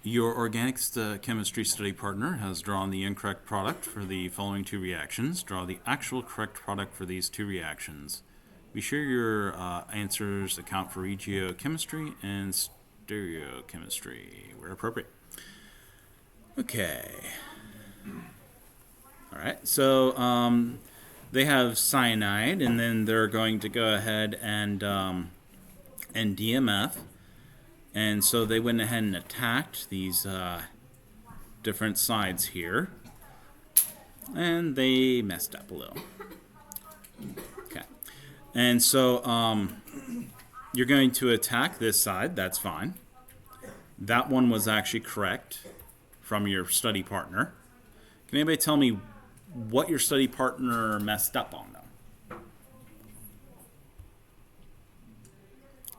Your organic chemistry study partner has drawn the incorrect product for the following two reactions. Draw the actual correct product for these two reactions. Be sure your answers account for regiochemistry and stereochemistry where appropriate. Okay. All right. So they have cyanide, and then they're going to go ahead and DMF. And so they went ahead and attacked these different sides here, and they messed up a little. Okay. And so you're going to attack this side. That's fine. That one was actually correct from your study partner. Can anybody tell me what your study partner messed up on, though?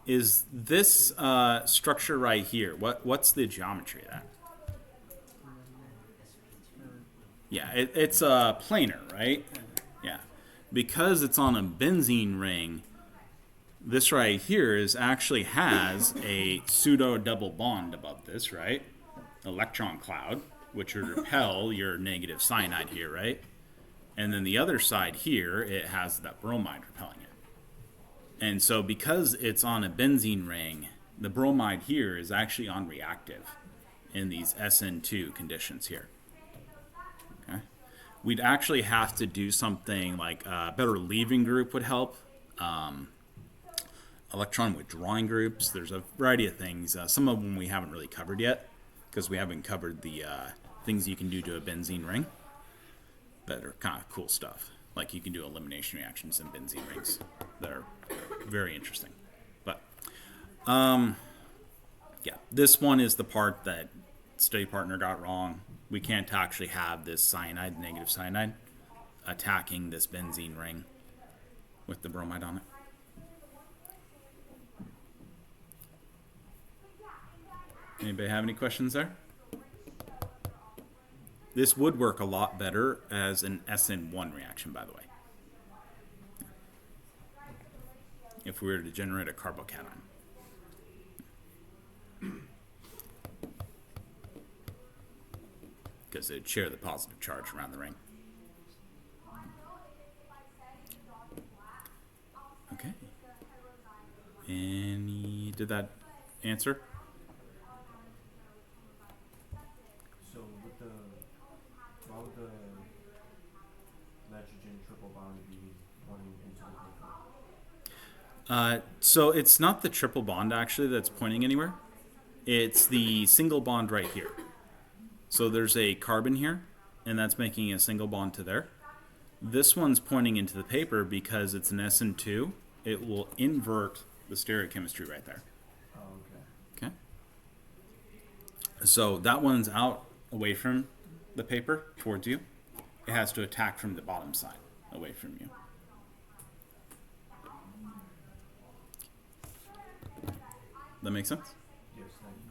Is this structure right here? What's the geometry of that? Yeah, it's a planar, right? Yeah. Because it's on a benzene ring, this right here actually has a pseudo double bond above this, right? Electron cloud, which would repel your negative cyanide here, right? And then the other side here, it has that bromide repelling it. And so because it's on a benzene ring, the bromide here is actually on reactive in these SN2 conditions here. Okay. We'd actually have to do something like a better leaving group would help. Electron withdrawing groups. There's a variety of things. Some of them we haven't really covered yet because we haven't covered the things you can do to a benzene ring that are kind of cool stuff. Like you can do elimination reactions in benzene rings that are very interesting. But yeah, this one is the part that study partner got wrong. We can't actually have this cyanide, negative cyanide, attacking this benzene ring with the bromide on it. Anybody have any questions there? This would work a lot better as an SN1 reaction, by the way, if we were to generate a carbocation. Because it'd share the positive charge around the ring. Okay. Did that answer? So why would the nitrogen triple bond be pointing into the paper? So it's not the triple bond actually that's pointing anywhere. It's the single bond right here. So there's a carbon here, and that's making a single bond to there. This one's pointing into the paper because it's an SN2. It will invert the stereochemistry right there. Oh, okay. Okay. So that one's out away from the paper towards you. It has to attack from the bottom side away from you. That make sense? Yes, thank you.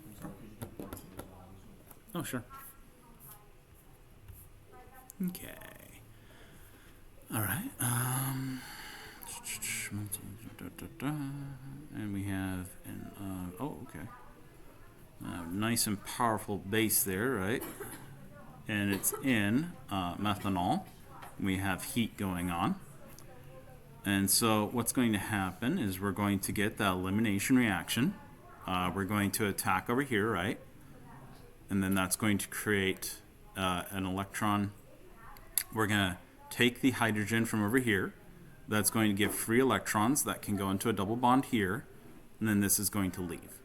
I'm sorry, could you do part two as well? Oh, sure. Okay. All right. And we have an okay. Nice and powerful base there, right? And it's in methanol. We have heat going on. And so what's going to happen is we're going to get the elimination reaction. We're going to attack over here, right? And then that's going to create an electron. We're going to take the hydrogen from over here. That's going to give free electrons that can go into a double bond here. And then this is going to leave.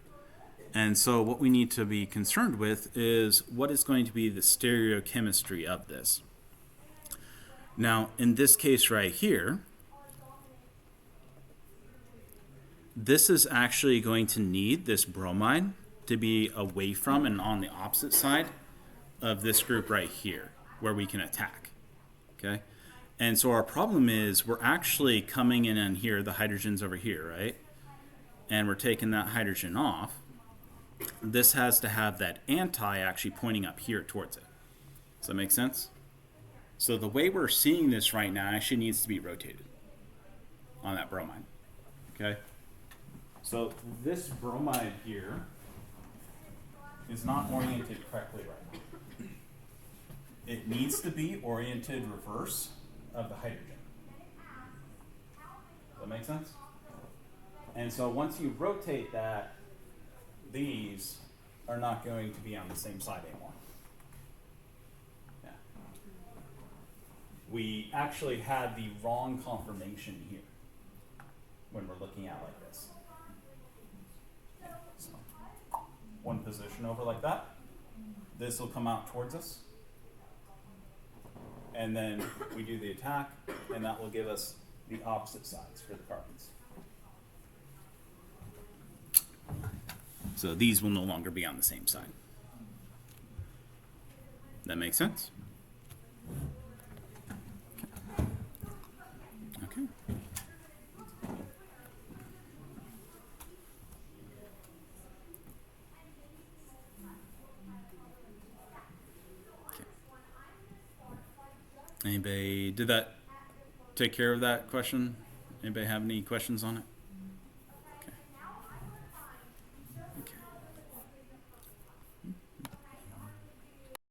And so what we need to be concerned with is what is going to be the stereochemistry of this. Now, in this case right here, this is actually going to need this bromide to be away from and on the opposite side of this group right here where we can attack. Okay? And so our problem is we're actually coming in on here, the hydrogen's over here, right? And we're taking that hydrogen off. This has to have that anti actually pointing up here towards it. Does that make sense? So the way we're seeing this right now actually needs to be rotated on that bromide. Okay? So this bromide here is not oriented correctly right now. It needs to be oriented reverse of the hydrogen. Does that make sense? And so once you rotate that, these are not going to be on the same side anymore. Yeah. We actually had the wrong conformation here when we're looking at like this. Yeah. So one position over like that. This will come out towards us. And then we do the attack, and that will give us the opposite sides for the carbons. So these will no longer be on the same side. That makes sense? Okay. Anybody, did that take care of that question? Anybody have any questions on it?